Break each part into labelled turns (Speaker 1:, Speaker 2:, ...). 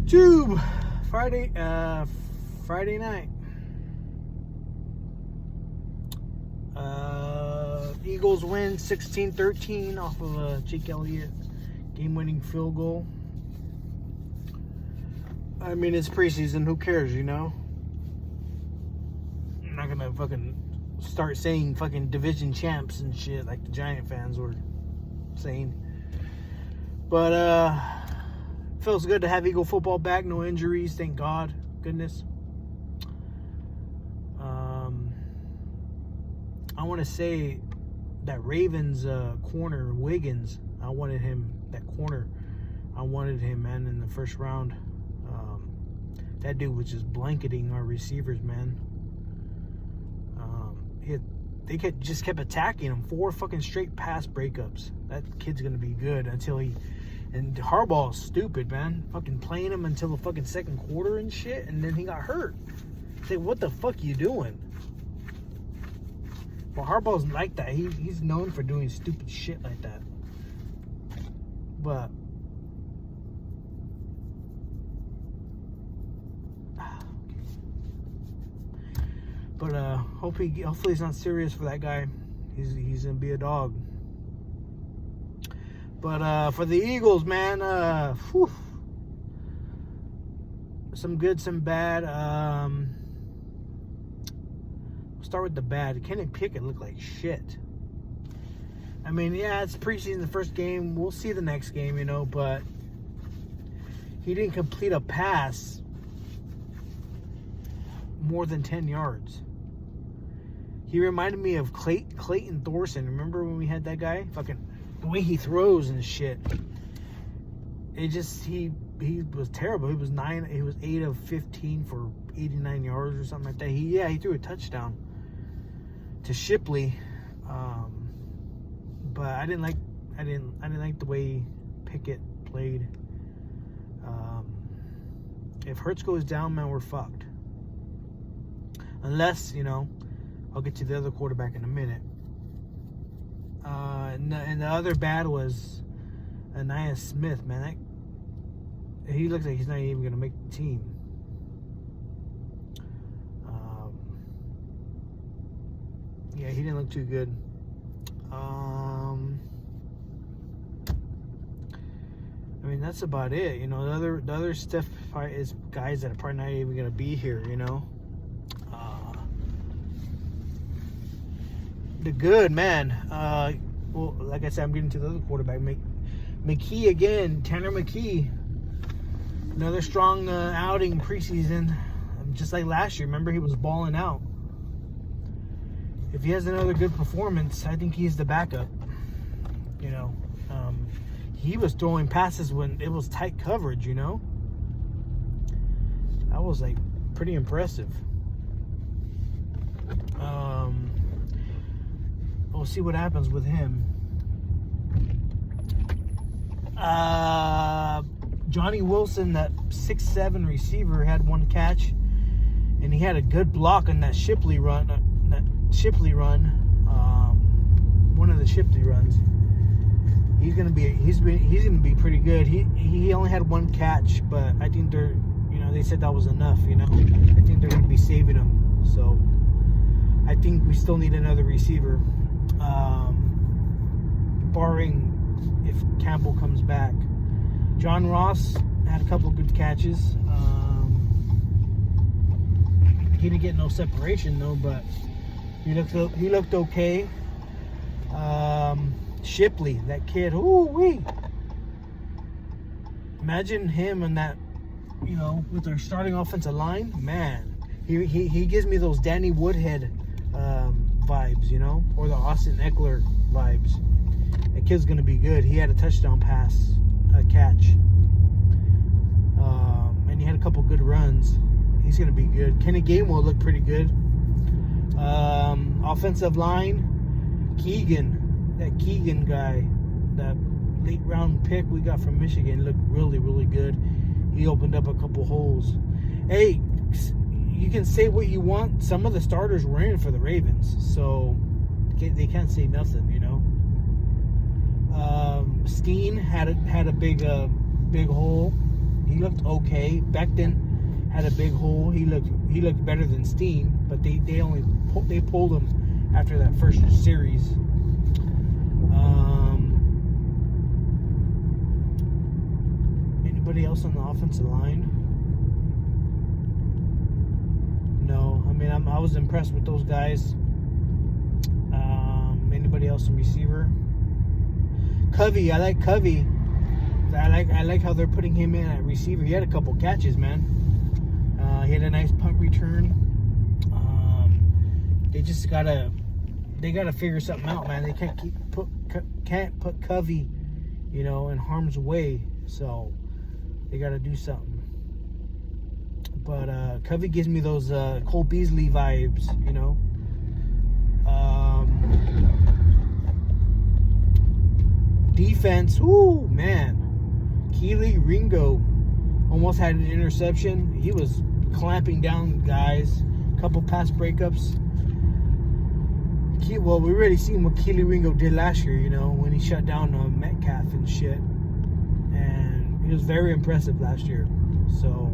Speaker 1: Tube Friday night. Eagles win 16-13 off of Jake Elliott game-winning field goal. I mean, it's preseason. Who cares, you know? I'm not gonna fucking start saying fucking division champs and shit like the Giant fans were saying. But feels good to have Eagle football back. No injuries, thank God. Goodness. I want to say that Ravens corner, Wiggins, I wanted him, that corner. I wanted him, man, in the first round. That dude was just blanketing our receivers, man. They just kept attacking him. 4 fucking straight pass breakups. That kid's going to be good until he... And Harbaugh is stupid, man. Fucking playing him until the fucking second quarter and shit, and then he got hurt. Say, what the fuck you doing? Well, Harbaugh's like that. He's known for doing stupid shit like that. But... hopefully he's not serious for that guy. He's gonna be a dog. But for the Eagles, man, some good, some bad. We'll start with the bad. Kenny Pickett looked like shit. I mean, yeah, it's preseason, the first game. We'll see the next game, you know, but he didn't complete a pass more than 10 yards. He reminded me of Clayton Thorson. Remember when we had that guy? Fucking the way he throws and shit. It just he was terrible. He was 8 of 15 for 89 yards or something like that. He threw a touchdown to Shipley. But I didn't like the way Pickett played. If Hurts goes down, man, we're fucked. Unless, you know, I'll get to the other quarterback in a minute. And the other bad was Ainias Smith, man. He looks like he's not even going to make the team. Yeah, he didn't look too good. I mean, that's about it. You know, the other stuff is guys that are probably not even going to be here, you know. The good, man. Well, like I said, I'm getting to the other quarterback. McKee again. Tanner McKee. Another strong outing preseason. Just like last year. Remember, he was balling out. If he has another good performance, I think he's the backup. You know, he was throwing passes when it was tight coverage, you know. That was, like, pretty impressive. We'll see what happens with him. Johnny Wilson, that 6'7" receiver, had one catch, and he had a good block on that Shipley run. One of the Shipley runs. He's gonna be pretty good. He only had one catch, but I think they said that was enough. You know, I think they're gonna be saving him. So I think we still need another receiver. Barring if Campbell comes back. John Ross had a couple of good catches. He didn't get no separation though, but he looked okay. Shipley, that kid, ooh-wee. Imagine him and that, you know, with our starting offensive line, man. He gives me those Danny Woodhead vibes, you know, or the Austin Eckler vibes. That kid's gonna be good. He had a touchdown pass, a catch, and he had a couple good runs. He's gonna be good. Kenny Gainwell looked pretty good. Offensive line, that Keegan guy, that late round pick we got from Michigan, looked really, really good. He opened up a couple holes. Hey, you can say what you want. Some of the starters were in for the Ravens, so they can't say nothing, you know. Steen had a big hole. He looked okay. Becton had a big hole. He looked better than Steen, but they pulled him after that first series. Anybody else on the offensive line? No. I mean, I was impressed with those guys. Anybody else in receiver? Covey, I like Covey. I like how they're putting him in at receiver. He had a couple catches, man. He had a nice punt return. They just gotta figure something out, man. They can't put Covey, in harm's way. So they gotta do something. But Covey gives me those Cole Beasley vibes, Defense, whoo, man. Kelee Ringo almost had an interception. He was clamping down guys. A couple pass breakups. Well, we already seen what Kelee Ringo did last year, when he shut down Metcalf and shit. And he was very impressive last year. So,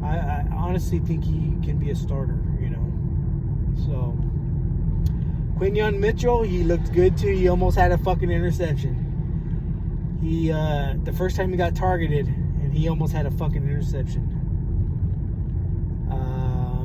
Speaker 1: I honestly think he can be a starter, So, Quinyon Mitchell, he looked good too. He almost had a fucking interception. The first time he got targeted, and he almost had a fucking interception.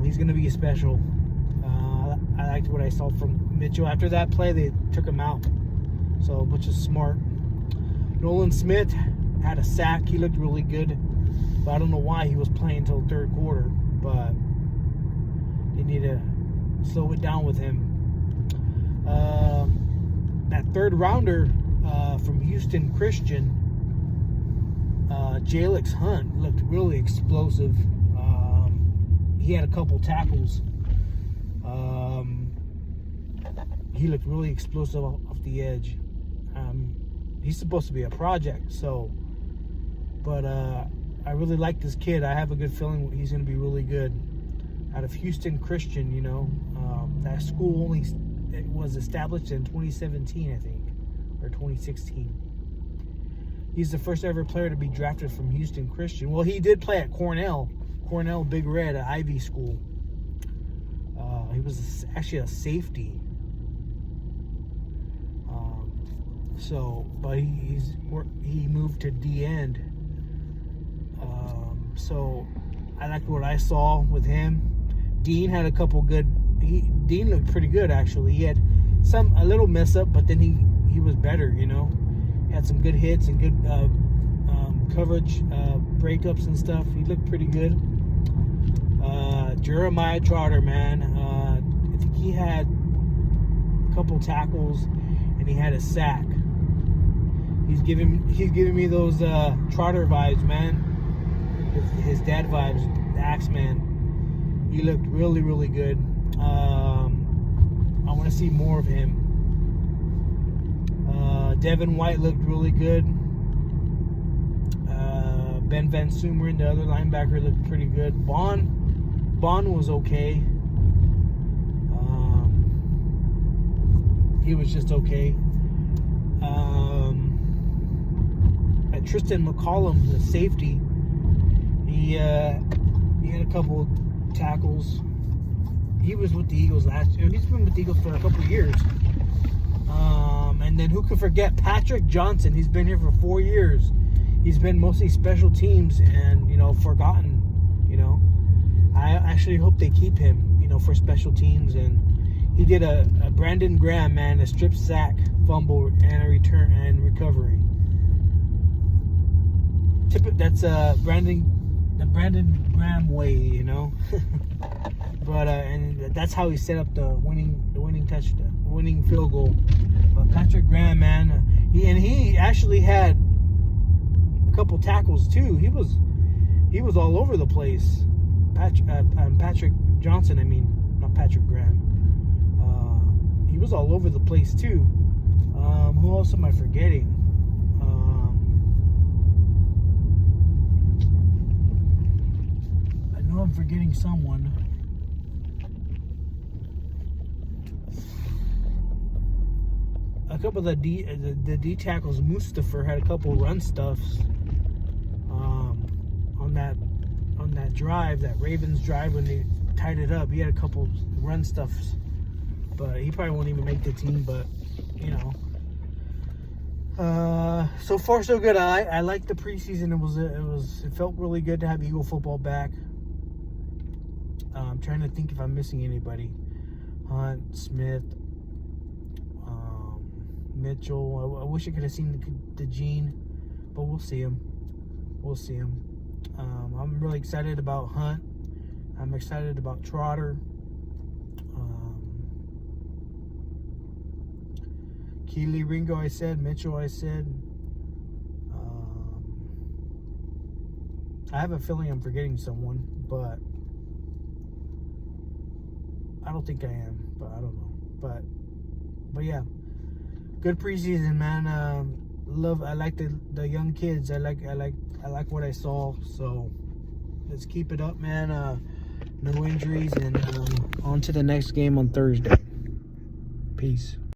Speaker 1: He's going to be a special. I liked what I saw from Mitchell. After that play, they took him out. So, which is smart. Nolan Smith had a sack. He looked really good. But I don't know why he was playing until the third quarter. But they need to slow it down with him. That third rounder from Houston Christian, Jalix Hunt, looked really explosive. He had a couple tackles. He looked really explosive off the edge. He's supposed to be a project, but I really like this kid. I have a good feeling he's going to be really good. Out of Houston Christian, that school it was established in 2017, I think, or 2016. He's the first ever player to be drafted from Houston Christian. Well, he did play at Cornell Big Red, at Ivy School. He was actually a safety. But he moved to D-end. So I liked what I saw with him. Dean had a couple good. Dean looked pretty good, actually. He had a little mess up, but then he was better. He had some good hits and good coverage, breakups and stuff. He looked pretty good. Jeremiah Trotter, man. I think he had a couple tackles and he had a sack. He's giving me those Trotter vibes, man. His dad vibes, the Axeman. He looked really, really good. I want to see more of him. Devin White looked really good. Ben Van Sumeren, the other linebacker, looked pretty good. Bond was okay. He was just okay. Tristan McCollum, the safety, he had a couple tackles. He was with the Eagles last year. He's been with the Eagles for a couple of years. And then who could forget Patrick Johnson? He's been here for 4 years. He's been mostly special teams and, forgotten, I actually hope they keep him, for special teams. And he did a Brandon Graham, man, a strip sack, fumble, and a return and recovery. That's the Brandon Graham way, But and that's how he set up the winning field goal. But Patrick Graham, man, he actually had a couple tackles too. He was all over the place. Patrick Johnson, not Patrick Graham. He was all over the place too. Who else am I forgetting? I know I'm forgetting someone. A couple of the D tackles, Mustafa had a couple run stuffs. on that drive, that Ravens drive when they tied it up. He had a couple run stuffs, but he probably won't even make the team. But you know, so far so good. I like the preseason. It felt really good to have Eagle football back. I'm trying to think if I'm missing anybody. Hunt, Smith, Mitchell. I wish I could have seen the Gene, but we'll see him. We'll see him. I'm really excited about Hunt. I'm excited about Trotter. Keely, Ringo, I said. Mitchell, I said. I have a feeling I'm forgetting someone, but I don't think I am. But I don't know. But yeah, good preseason, man. I like the young kids. I like what I saw. So let's keep it up, man. No injuries, and on to the next game on Thursday. Peace.